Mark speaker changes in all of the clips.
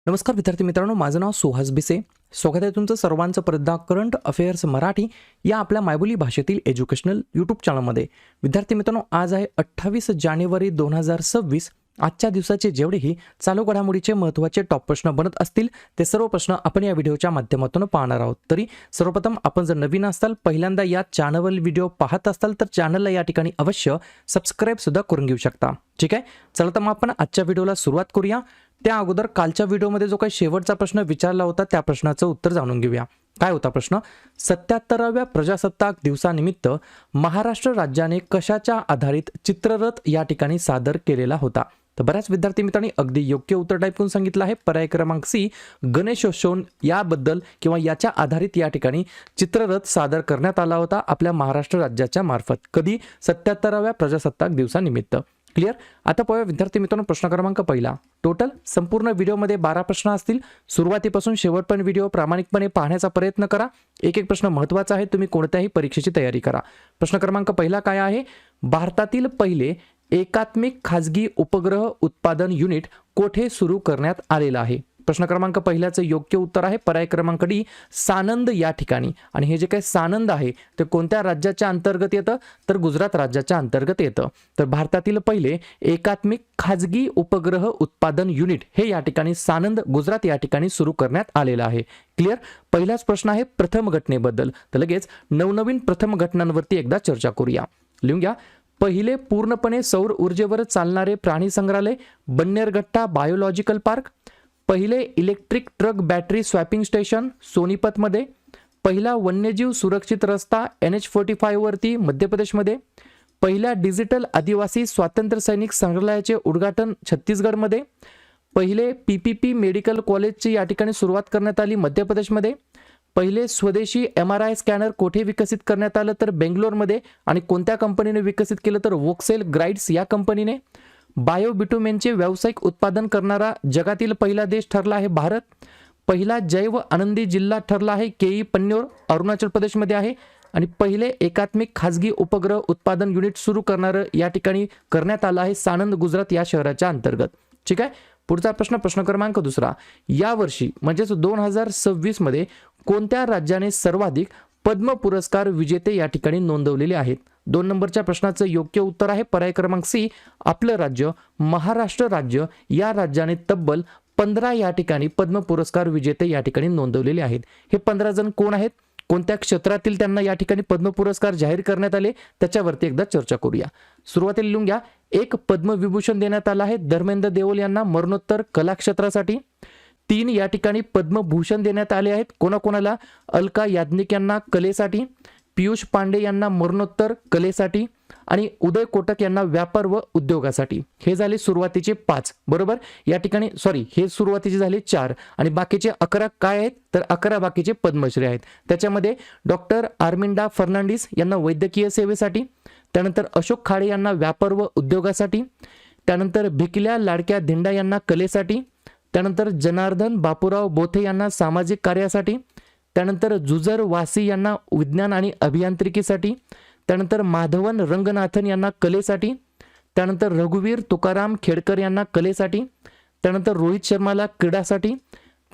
Speaker 1: नमस्कार विद्यार्थी मित्रांनो, माझं नाव सुहास भिसे. स्वागत आहे तुमचं सर्वांचं परत करंट अफेअर्स मराठी या आपल्या मायबोली भाषेतील एज्युकेशनल यूट्यूब चॅनलमध्ये. विद्यार्थी मित्रांनो, आज आहे 28 जानेवारी 2026. आजच्या दिवसाचे जेवढेही चालू घडामोडीचे महत्त्वाचे टॉप प्रश्न बनत असतील ते सर्व प्रश्न आपण या व्हिडिओच्या माध्यमातून पाहणार आहोत. तरी सर्वप्रथम आपण जर नवीन असाल, पहिल्यांदा या चॅनलवर व्हिडिओ पाहत असाल तर चॅनलला या ठिकाणी अवश्य सबस्क्राईब सुद्धा करून घेऊ शकता. ठीक आहे, चला तर मग आपण आजच्या व्हिडिओला सुरुवात करूया. त्या अगोदर कालच्या व्हिडिओमध्ये जो काही शेवटचा प्रश्न विचारला होता त्या प्रश्नाचं उत्तर जाणून घेऊया. काय होता प्रश्न? 77व्या प्रजासत्ताक दिवसानिमित्त महाराष्ट्र राज्याने कशाच्या आधारित चित्ररथ या ठिकाणी सादर केलेला होता? तर बऱ्याच विद्यार्थी मित्रांनी अगदी योग्य उत्तर टाईप करून सांगितलं आहे. पर्याय क्रमांक सी, गणेशोत्सव याबद्दल किंवा याच्या आधारित या ठिकाणी चित्ररथ सादर करण्यात आला होता आपल्या महाराष्ट्र राज्याच्या मार्फत. कधी? 77व्या प्रजासत्ताक दिवसानिमित्त. क्लिअर? आता पाहूया विद्यार्थी मित्रांनो प्रश्न क्रमांक पहिला. टोटल संपूर्ण व्हिडिओमध्ये 12 प्रश्न असतील. सुरुवातीपासून शेवटपर्यंत व्हिडिओ प्रामाणिकपणे पाहण्याचा प्रयत्न करा. एक एक प्रश्न महत्त्वाचा आहे, तुम्ही कोणत्याही परीक्षेची तयारी करा. प्रश्न क्रमांक पहिला काय आहे? भारतातील पहिले एकात्मिक खाजगी उपग्रह उत्पादन युनिट कोठे सुरू करण्यात आलेलं आहे? प्रश्न क्रमांक पहिल्याचं योग्य उत्तर आहे पर्याय क्रमांक डी, सानंद या ठिकाणी. आणि हे जे काही सानंद आहे ते कोणत्या राज्याच्या अंतर्गत येतं? तर गुजरात राज्याच्या अंतर्गत येतं. तर भारतातील पहिले एकात्मिक खाजगी उपग्रह उत्पादन युनिट हे या ठिकाणी सानंद गुजरात या ठिकाणी सुरू करण्यात आलेलं आहे. क्लिअर? पहिलाच प्रश्न आहे प्रथम घटनेबद्दल. तर लगेच नवनवीन प्रथम घटनांवरती एकदा चर्चा करूया. लिहून घ्या. पहिले पूर्णपणे सौर ऊर्जेवर चालणारे प्राणी संग्रहालय बन्नेरघट्टा बायोलॉजिकल पार्क. पहिले electric truck battery swapping station सोनीपतमध्ये. पहिला वन्यजीव सुरक्षित रस्ता NH45 वरती मध्य प्रदेशमध्ये. पहिल्या डिजिटल आदिवासी स्वातंत्र्य सैनिक संग्रहालयाचे उद्घाटन छत्तीसगडमध्ये. पहिले PPP मेडिकल कॉलेजची या ठिकाणी सुरुवात करण्यात आली मध्य प्रदेशमध्ये. पहिले स्वदेशी MRI स्कॅनर कोठे विकसित करण्यात आलं? तर बेंगलोरमध्ये. आणि कोणत्या कंपनीने विकसित केलं? तर वोक्सेल ग्राइड्स या कंपनीने. बायोबिटुमेनचे व्यावसायिक उत्पादन करणारा जगातील पहिला देश ठरला आहे भारत. पहिला जैव आनंदी जिल्हा ठरला आहे केई पन्न्योर अरुणाचल प्रदेशमध्ये आहे. आणि पहिले एकात्मिक खाजगी उपग्रह उत्पादन युनिट सुरू करणारं या ठिकाणी करण्यात आलं आहे सानंद गुजरात या शहराच्या अंतर्गत. ठीक आहे, पुढचा प्रश्न प्रश्न क्रमांक दुसरा. यावर्षी म्हणजेच 2026 मध्ये कोणत्या राज्याने सर्वाधिक पद्म पुरस्कार विजेते या ठिकाणी नोंदवलेले आहेत? 2 नंबरच्या प्रश्नाचं योग्य उत्तर आहे पर्याय क्रमांक सी, आपलं राज्य महाराष्ट्र राज्य. या राज्याने तब्बल 15 या ठिकाणी पद्म पुरस्कार विजेते या ठिकाणी नोंदवलेले आहेत. हे 15 जण कोण आहेत? कोणत्या क्षेत्रातील त्यांना या ठिकाणी पद्म पुरस्कार जाहीर करण्यात आले त्याच्यावरती एकदा चर्चा करूया. सुरुवातीला लिहून घ्या. एक पद्मविभूषण देण्यात आला आहे धर्मेंद्र देओल यांना मरणोत्तर कला क्षेत्रासाठी. 3 या ठिकाणी पद्मभूषण देण्यात आले आहेत. कोणाकोणाला? अलका याज्ञिक यांना कलेसाठी, पियुष पांडे यांना मरणोत्तर कलेसाठी आणि उदय कोटक यांना व्यापार व उद्योगासाठी. हे झाले सुरुवातीचे 5. बरोबर? या ठिकाणी हे सुरुवातीचे झाले 4 आणि बाकीचे 11 काय आहेत? तर 11 बाकीचे पद्मश्री आहेत. त्याच्यामध्ये डॉक्टर आर्मिंडा फर्नांडिस यांना वैद्यकीय सेवेसाठी, त्यानंतर अशोक खाडे यांना व्यापार व उद्योगासाठी, त्यानंतर भिकल्या लाडक्या धिंडा यांना कलेसाठी, त्यानंतर जनार्दन बापूराव बोथे यांना सामाजिक कार्यासाठी, त्यानंतर जुजर वासी यांना विज्ञान आणि अभियांत्रिकीसाठी, त्यानंतर माधवन रंगनाथन यांना कलेसाठी, त्यानंतर रघुवीर तुकाराम खेडकर यांना कलेसाठी, त्यानंतर रोहित शर्माला क्रीडासाठी,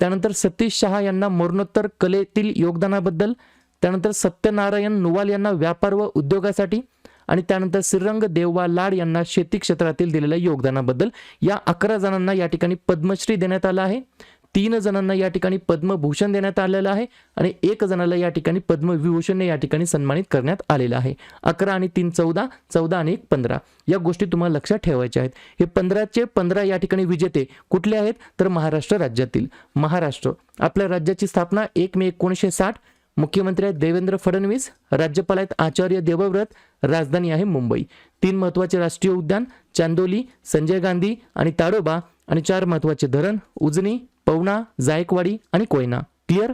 Speaker 1: त्यानंतर सतीश शहा यांना मरणोत्तर कलेतील योगदानाबद्दल, त्यानंतर सत्यनारायण नुवाल यांना व्यापार व उद्योगासाठी आणि त्यानंतर श्रीरंग देवबा लाड यांना शेती क्षेत्रातील दिलेल्या योगदानाबद्दल. या 11 जणांना या ठिकाणी पद्मश्री देण्यात आला आहे. 3 जणांना या ठिकाणी पद्मभूषण देण्यात आलेलं आहे आणि 1 जणाला या ठिकाणी पद्मविभूषणने या ठिकाणी सन्मानित करण्यात आलेलं आहे. 11 आणि 3 14, 14 आणि 1 15 या गोष्टी तुम्हाला लक्षात ठेवायच्या आहेत. हे 15चे 15 या ठिकाणी विजेते कुठले आहेत? तर महाराष्ट्र राज्यातील. महाराष्ट्र आपल्या राज्याची स्थापना 1 मे 1960. मुख्यमंत्री आहेत देवेंद्र फडणवीस, राज्यपाल आहेत आचार्य देवव्रत, राजधानी आहे मुंबई. 3 महत्त्वाचे राष्ट्रीय उद्यान चांदोली, संजय गांधी आणि ताडोबा आणि 4 महत्त्वाचे धरण उजनी, पवना, जायकवाडी आणि कोयना. क्लिअर?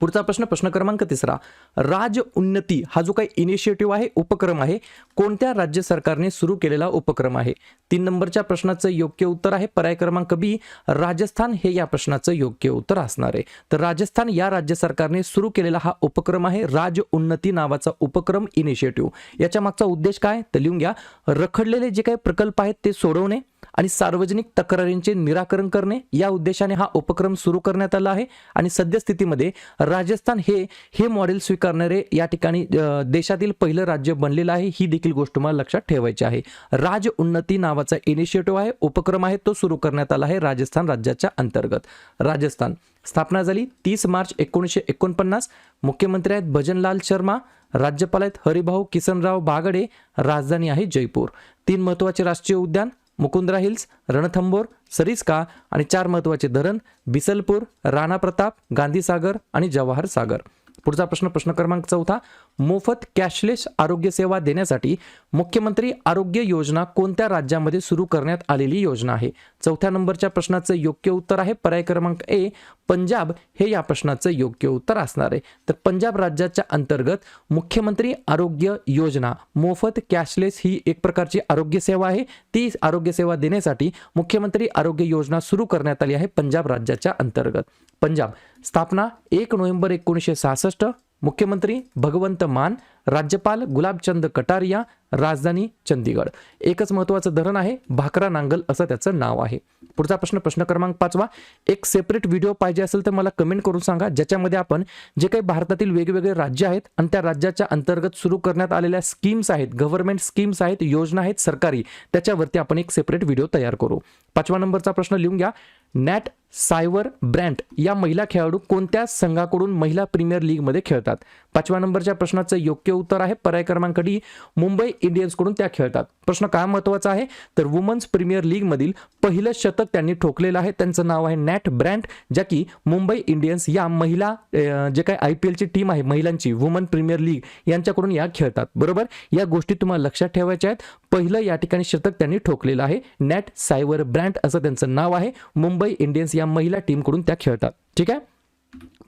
Speaker 1: पुढचा प्रश्न प्रश्न क्रमांक 3. राज उन्नती हा जो काही इनिशिएटिव्ह आहे, उपक्रम आहे, कोणत्या राज्य सरकारने सुरू केलेला उपक्रम आहे? 3 नंबरच्या प्रश्नाचं योग्य उत्तर आहे पर्याय क्रमांक बी, राजस्थान हे या प्रश्नाचं योग्य उत्तर असणार आहे. तर राजस्थान या राज्य सरकारने सुरू केलेला हा उपक्रम आहे राज उन्नती नावाचा उपक्रम इनिशिएटिव्ह. याच्या मागचा उद्देश काय? तर लिहून घ्या. रखडलेले जे काही प्रकल्प आहेत ते सोडवणे, आणि सार्वजनिक तक्रारींचे निराकरण करणे या उद्देशाने हा उपक्रम सुरू करण्यात आला आहे. आणि सद्यस्थितीमध्ये राजस्थान हे मॉडेल स्वीकारणारे या ठिकाणी देशातील पहिलं राज्य बनलेलं आहे. ही देखील गोष्ट मला लक्षात ठेवायची आहे. राज उन्नती नावाचा इनिशिएटिव्ह आहे, उपक्रम आहे, तो सुरू करण्यात आला आहे राजस्थान राज्याच्या अंतर्गत. राजस्थान स्थापना झाली 30 मार्च 1949. मुख्यमंत्री आहेत भजनलाल शर्मा, राज्यपाल आहेत हरिभाऊ किसनराव बागडे, राजधानी आहे जयपूर. 3 महत्त्वाचे राष्ट्रीय उद्यान मुकुंद्रा हिल्स, रणथंबोर, सरिस्का आणि 4 महत्त्वाचे धरण बिसलपूर, राणा प्रताप, गांधीसागर आणि जवाहर सागर. पुढचा प्रश्न क्रमांक 4. मोफत कॅशलेस आरोग्य सेवा देण्यासाठी मुख्यमंत्री आरोग्य योजना कोणत्या राज्यामध्ये सुरू करण्यात आलेली योजना आहे? 4थ्या नंबरच्या प्रश्नाचं योग्य उत्तर आहे पर्याय क्रमांक ए, पंजाब हे या प्रश्नाचं योग्य उत्तर असणार आहे. तर पंजाब राज्याच्या अंतर्गत मुख्यमंत्री आरोग्य योजना मोफत कॅशलेस ही एक प्रकारची आरोग्य सेवा आहे. ती आरोग्य सेवा देण्यासाठी मुख्यमंत्री आरोग्य योजना सुरू करण्यात आली आहे पंजाब राज्याच्या अंतर्गत. पंजाब स्थापना 1 नोव्हेंबर 1966. मुख्यमंत्री भगवंत मान, राज्यपाल गुलाबचंद कटारिया, राजधानी चंदीगड. एकच महत्त्वाचं धरण आहे, भाकरा नांगल असं त्याचं नाव आहे. पुढचा प्रश्न क्रमांक 5. एक सेपरेट व्हिडिओ पाहिजे असेल तर मला कमेंट करून सांगा, ज्याच्यामध्ये आपण जे काही भारतातील वेगवेगळे राज्य आहेत आणि त्या राज्याच्या अंतर्गत सुरू करण्यात आलेल्या स्कीम्स आहेत, गव्हर्नमेंट स्कीम्स आहेत, योजना आहेत सरकारी, त्याच्यावरती आपण एक सेपरेट व्हिडिओ तयार करू. 5व्या नंबरचा प्रश्न लिहून घ्या. नॅट सायवर ब्रँट या महिला खेळाडू कोणत्या संघाकडून महिला प्रीमियर लीग मध्ये खेळतात? 5व्या नंबरच्या प्रश्नाचं योग्य उत्तर आहे पर्याय क्रमांक डी, मुंबई इंडियन्स कडून त्या खेळतात. प्रश्न काय महत्त्वाचा आहे तर वुमन्स प्रीमियर लीग मधील पहिलं शतक त्यांनी ठोकलेलं आहे. त्यांचं नाव आहे नॅट ब्रँट, ज्या की मुंबई इंडियन्स या महिला जे काही IPL ची टीम आहे महिलांची वुमन प्रीमियर लीग यांच्याकडून या खेळतात. बरोबर, या गोष्टी तुम्हाला लक्षात ठेवायच्या आहेत. पहिलं या ठिकाणी शतक त्यांनी ठोकलेलं आहे. नॅट सायवर ब्रँट असं त्यांचं नाव आहे. मुंबई इंडियन्स या महिला टीमकडून त्या खेळतात. ठीक आहे.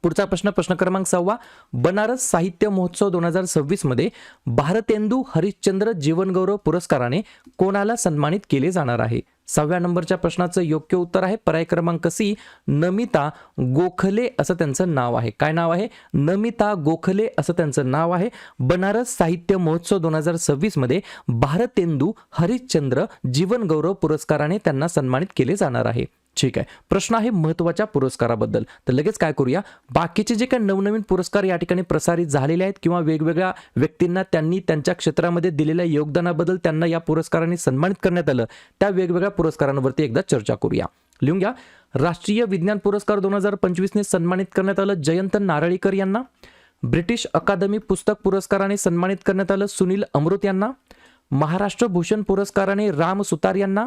Speaker 1: पुढचा प्रश्न क्रमांक 6. बनारस साहित्य महोत्सव 2026 मध्ये भारतेंदू हरिश्चंद्र जीवनगौरव पुरस्काराने कोणाला सन्मानित केले जाणार आहे? 6व्या नंबरच्या प्रश्नाचं योग्य उत्तर आहे पर्याय क्रमांक सी, नमिता गोखले असं त्यांचं नाव आहे. काय नाव आहे? नमिता गोखले असं त्यांचं नाव आहे. बनारस साहित्य महोत्सव 2026 मध्ये भारतेंदू हरिश्चंद्र जीवनगौरव पुरस्काराने त्यांना सन्मानित केले जाणार आहे. ठीक आहे. प्रश्न आहे महत्त्वाच्या पुरस्काराबद्दल. तर लगेच काय करूया, बाकीचे जे काही नवनवीन पुरस्कार या ठिकाणी प्रसारित झालेले आहेत किंवा वेगवेगळ्या व्यक्तींना त्यांनी त्यांच्या क्षेत्रामध्ये दिलेल्या योगदानाबद्दल त्यांना या पुरस्काराने सन्मानित करण्यात आलं, त्या वेगवेगळ्या पुरस्कारांवरती एकदा चर्चा करूया. लिहून घ्या. राष्ट्रीय विज्ञान पुरस्कार 2025 ने सन्मानित करण्यात आलं जयंत नारळीकर यांना. ब्रिटिश अकादमी पुस्तक पुरस्काराने सन्मानित करण्यात आलं सुनील अमृत यांना. महाराष्ट्र भूषण पुरस्काराने राम सुतार यांना.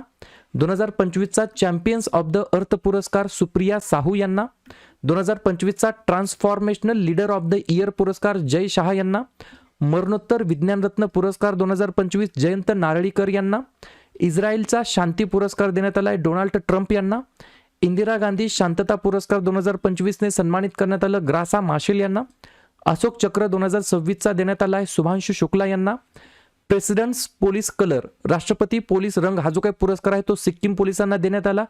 Speaker 1: 2025चा चॅम्पियन्स ऑफ द अर्थ पुरस्कार सुप्रिया साहू यांना. 2025चा ट्रान्सफॉर्मेशनल लीडर ऑफ द इयर पुरस्कार जय शहा यांना. मरणोत्तर विज्ञान रत्न पुरस्कार 2025 जयंत नारळीकर यांना. इस्रायलचा शांती पुरस्कार देण्यात आला आहे डोनाल्ड ट्रम्प यांना. इंदिरा गांधी शांतता पुरस्कार 2025 ने सन्मानित करण्यात आलं ग्रासा माशेल यांना. अशोक चक्र 2026चा देण्यात आला आहे शुभांशु शुक्ला यांना. प्रेसिडेंट्स पोलीस कलर राष्ट्रपती पोलीस रंग हा जो काही पुरस्कार आहे तो सिक्कीम पोलिसांना देण्यात आला.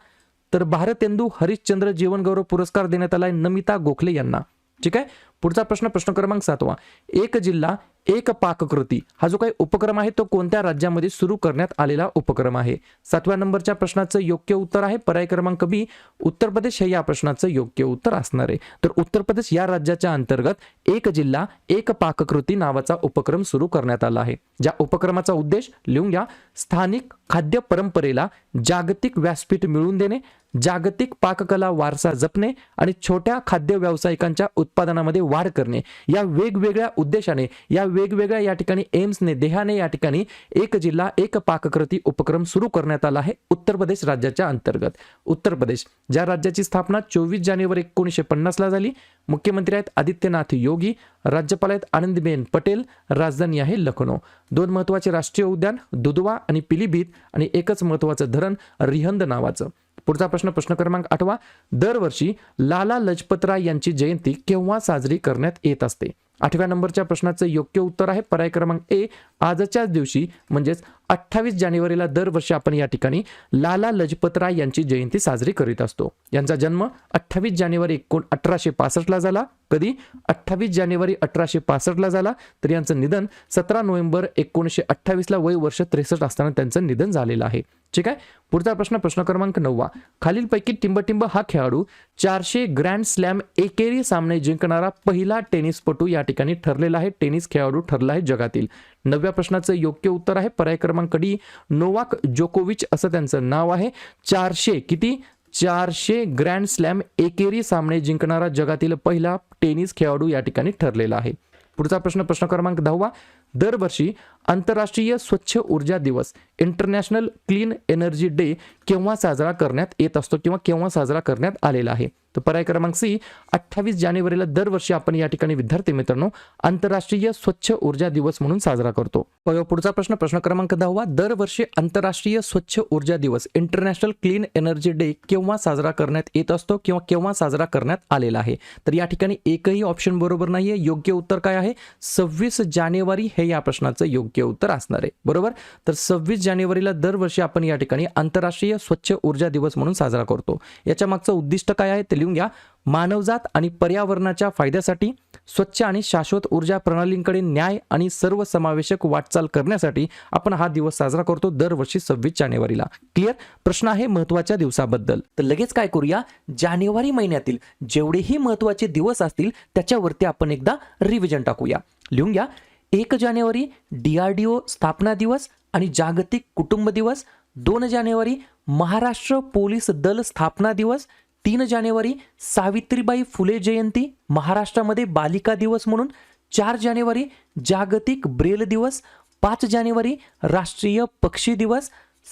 Speaker 1: तर भारतेंदू हरिश्चंद्र जीवनगौरव पुरस्कार देण्यात आला आहे नमिता गोखले यांना. ठीक आहे. पुढचा प्रश्न क्रमांक 7. एक जिल्हा एक पाककृती हा जो काही उपक्रम आहे तो कोणत्या राज्यामध्ये सुरू करण्यात आलेला उपक्रम आहे? 7व्या नंबरच्या प्रश्नाचं योग्य उत्तर आहे पर्याय क्रमांक बी, उत्तर प्रदेश हे या प्रश्नाचं योग्य उत्तर असणार आहे. तर उत्तर प्रदेश या राज्याच्या अंतर्गत एक जिल्हा एक पाककृती नावाचा उपक्रम सुरू करण्यात आला आहे. ज्या उपक्रमाचा उद्देश लिहून घ्या, स्थानिक खाद्य परंपरेला जागतिक व्यासपीठ मिळवून देणे, जागतिक पाककला वारसा जपणे आणि छोट्या खाद्य व्यावसायिकांच्या उत्पादनामध्ये वाढ करणे या वेगवेगळ्या उद्देशाने या वेगवेगळ्या या ठिकाणी एम्सने देहाने या ठिकाणी एक जिल्हा एक पाककृती उपक्रम सुरू करण्यात आला आहे उत्तर प्रदेश राज्याच्या अंतर्गत. उत्तर प्रदेश ज्या राज्याची स्थापना 24 जानेवारी 1950 ला झाली. मुख्यमंत्री आहेत आदित्यनाथ योगी, राज्यपाल आहेत आनंदीबेन पटेल, राजधानी आहे लखनौ. 2 महत्त्वाचे राष्ट्रीय उद्यान दुधवा आणि पिलीभीत आणि एकच महत्त्वाचं धरण रिहंद नावाचं. पुढचा प्रश्न क्रमांक 8. दरवर्षी लाला लजपतराय यांची जयंती केव्हा साजरी करण्यात येत असते? 8व्या नंबरच्या प्रश्नाचं योग्य उत्तर आहे पर्याय क्रमांक ए, आजच्याच दिवशी म्हणजेच 28 जानेवारीला दरवर्षी आपण या ठिकाणी लाला लजपतराय यांची जयंती साजरी करीत असतो. यांचा जन्म 28 जानेवारी 1865 ला झाला. कधी 28 जानेवारी 1865 ला झाला, तर यांचं निधन 17 नोव्हेंबर 1928 ला वय वर्ष 63 असताना त्यांचं निधन झालेलं आहे. ठीक आहे. पुढचा प्रश्न क्रमांक 9. खालीलपैकी टिंबटिंब हा खेळाडू 400 ग्रँड स्लॅम एकेरी सामने जिंकणारा पहिला टेनिसपटू या ठिकाणी ठरलेला आहे, टेनिस खेळाडू ठरला आहे जगातील. 9व्या प्रश्नाचं योग्य उत्तर आहे पर्याय क्रमांक डी, नोवाक जोकोविच असं त्यांचं नाव आहे. 400 ग्रँड स्लॅम एकेरी सामने जिंकणारा जगातील पहिला टेनिस खेळाडू या ठिकाणी ठरलेला आहे. पुढचा प्रश्न क्रमांक 10. दरवर्षी आंतरराष्ट्रीय स्वच्छ ऊर्जा दिवस इंटरनॅशनल क्लीन एनर्जी डे केव्हा साजरा करण्यात येत असतो किंवा केव्हा साजरा करण्यात आलेला आहे? तर पर्याय क्रमांक सी, 28 जानेवारीला दरवर्षी आपण या ठिकाणी विद्यार्थी मित्रांनो आंतरराष्ट्रीय स्वच्छ ऊर्जा दिवस म्हणून साजरा करतो. पुढचा प्रश्न क्रमांक 10. दरवर्षी आंतरराष्ट्रीय स्वच्छ ऊर्जा दिवस इंटरनॅशनल क्लीन एनर्जी डे केव्हा साजरा करण्यात येत असतो किंवा केव्हा साजरा करण्यात आलेला आहे? तर या ठिकाणी एकही ऑप्शन बरोबर नाहीये. योग्य उत्तर काय आहे? 26 जानेवारी हे या प्रश्नाचं योग्य उत्तर असणार आहे. बरोबर. तर 26 जानेवारीला दरवर्षी आपण या ठिकाणी आंतरराष्ट्रीय स्वच्छ ऊर्जा दिवस म्हणून साजरा करतो. याच्या मागचं उद्दिष्ट काय आहे ते लिहून घ्या. मानवजात आणि पर्यावरणाच्या फायद्यासाठी स्वच्छ आणि शाश्वत ऊर्जा प्रणालींकडे न्याय आणि सर्वसमावेशक वाटचाल करण्यासाठी आपण हा दिवस साजरा करतो दरवर्षी 26 जानेवारीला. क्लिअर. प्रश्न आहे महत्त्वाच्या दिवसाबद्दल. तर लगेच काय करूया, जानेवारी महिन्यातील जेवढेही महत्त्वाचे दिवस असतील त्याच्यावरती आपण एकदा रिव्हिजन टाकूया. लिहून घ्या. 1 जानेवारी DRDO स्थापना दिवस आणि जागतिक कुटुंब दिवस. 2 जानेवारी महाराष्ट्र पोलीस दल स्थापना दिवस. 3 जानेवारी सावित्रीबाई फुले जयंती महाराष्ट्रामध्ये बालिका दिवस म्हणून. 4 जानेवारी जागतिक ब्रेल दिवस. 5 जानेवारी राष्ट्रीय पक्षी दिवस.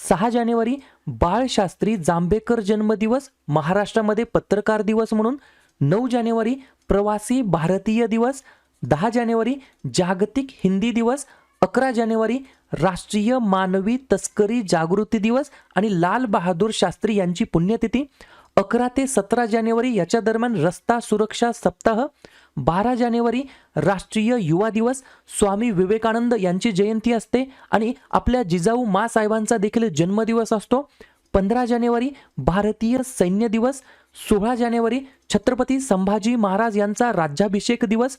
Speaker 1: 6 जानेवारी बाळशास्त्री जांभेकर जन्मदिवस महाराष्ट्रामध्ये पत्रकार दिवस म्हणून. 9 जानेवारी प्रवासी भारतीय दिवस. 10 जानेवारी जागतिक हिंदी दिवस. 11 जानेवारी राष्ट्रीय मानवी तस्करी जागृती दिवस आणि लाल बहादूर शास्त्री यांची पुण्यतिथी. 11 ते 17 जानेवारी याच्या दरम्यान रस्ता सुरक्षा सप्ताह. 12 जानेवारी राष्ट्रीय युवा दिवस, स्वामी विवेकानंद यांची जयंती असते आणि आपल्या जिजाऊ माँसाहेबांचा देखील जन्मदिवस असतो. 15 जानेवारी भारतीय सैन्य दिवस. 16 जानेवारी छत्रपती संभाजी महाराज यांचा राज्याभिषेक दिवस.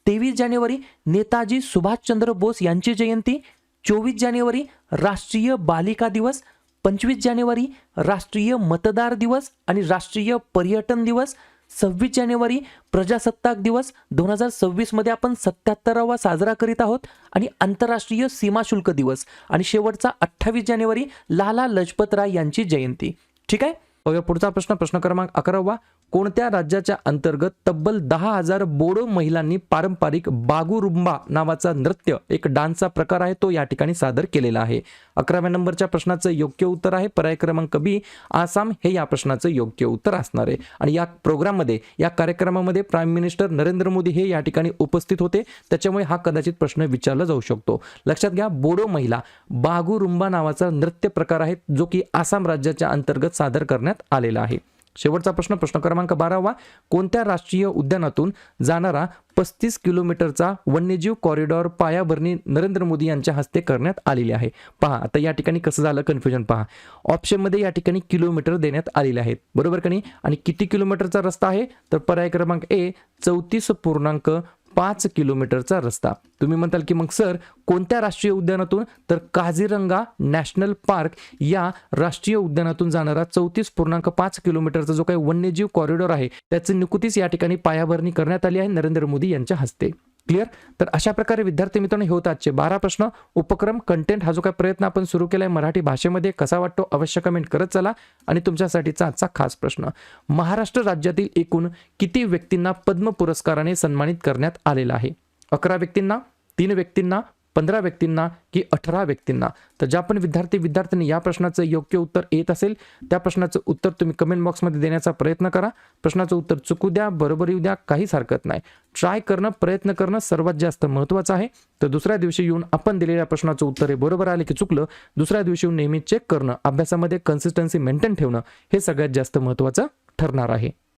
Speaker 1: 23 जानेवारी नेताजी सुभाषचंद्र बोस यांची जयंती. 24 जानेवारी राष्ट्रीय बालिका दिवस. 25 जानेवारी राष्ट्रीय मतदार दिवस आणि राष्ट्रीय पर्यटन दिवस. 26 जानेवारी प्रजासत्ताक दिवस 2026 मध्ये आपण 77वा साजरा करीत आहोत आणि आंतरराष्ट्रीय सीमाशुल्क दिवस. आणि शेवटचा 28 जानेवारी लाला लजपत राय यांची जयंती. ठीक आहे. पुढचा प्रश्न क्रमांक 11. कोणत्या राज्याच्या अंतर्गत तब्बल 10,000 बोडो महिलांनी पारंपरिक बागुरुंबा नावाचा नृत्य एक डान्सचा प्रकार आहे तो या ठिकाणी सादर केलेला आहे? 11व्या नंबरच्या प्रश्नाचं योग्य उत्तर आहे पर्याय क्रमांक बी, आसाम हे या प्रश्नाचं योग्य उत्तर असणार आहे. आणि या प्रोग्राममध्ये या कार्यक्रमामध्ये प्राईम मिनिस्टर नरेंद्र मोदी हे या ठिकाणी उपस्थित होते, त्याच्यामुळे हा कदाचित प्रश्न विचारला जाऊ शकतो. लक्षात घ्या, बोडो महिला बागुरुंबा नावाचा नृत्य प्रकार आहे जो की आसाम राज्याच्या अंतर्गत सादर करण्यात आलेला आहे. शेवटचा प्रश्न क्रमांक 12. कोणत्या राष्ट्रीय उद्यानातून जाणारा 35 किलोमीटरचा वन्यजीव कॉरिडॉर पायाभरणी नरेंद्र मोदी यांच्या हस्ते करण्यात आलेली आहे? पहा आता या ठिकाणी कसं झालं कन्फ्युजन पहा. ऑप्शनमध्ये या ठिकाणी किलोमीटर देण्यात आलेले आहेत, बरोबर का नाही? आणि किती किलोमीटरचा रस्ता आहे? तर पर्याय क्रमांक ए 34.5 किलोमीटरचा रस्ता. तुम्ही म्हणताल की मग सर कोणत्या राष्ट्रीय उद्यानातून? तर काझीरंगा नॅशनल पार्क या राष्ट्रीय उद्यानातून जाणारा 34.5 किलोमीटरचा जो काही वन्यजीव कॉरिडॉर आहे त्याची नुकतीच या ठिकाणी पायाभरणी करण्यात आली आहे नरेंद्र मोदी यांच्या हस्ते. क्लिअर. तर अशा प्रकारे विद्यार्थी मित्रांनो हे होते आजचे 12 प्रश्न. उपक्रम कंटेंट हा जो काही प्रयत्न आपण सुरू केलाय मराठी भाषेमध्ये कसा वाटतो अवश्य कमेंट करत चला. आणि तुमच्यासाठीचा आजचा खास प्रश्न, महाराष्ट्र राज्यातील एकूण किती व्यक्तींना पद्म पुरस्काराने सन्मानित करण्यात आलेला आहे? 11 व्यक्तींना, 3 व्यक्तींना, 15 व्यक्तींना की 18 व्यक्तींना? तर ज्या पण विद्यार्थ्यांनी या प्रश्नाचं योग्य उत्तर येत असेल त्या प्रश्नाचं उत्तर तुम्ही कमेंट बॉक्समध्ये देण्याचा प्रयत्न करा. प्रश्नाचं उत्तर चुकू द्या, बरोबर येऊ द्या, काहीच हरकत नाही. ट्राय करणं, प्रयत्न करणं सर्वात जास्त महत्त्वाचं आहे. तर दुसऱ्या दिवशी येऊन आपण दिलेल्या प्रश्नाचं उत्तर हे बरोबर आले की चुकलं, दुसऱ्या दिवशी येऊन नेहमी चेक करणं, अभ्यासामध्ये कन्सिस्टन्सी मेंटेन ठेवणं हे सगळ्यात जास्त महत्त्वाचं ठरणार आहे.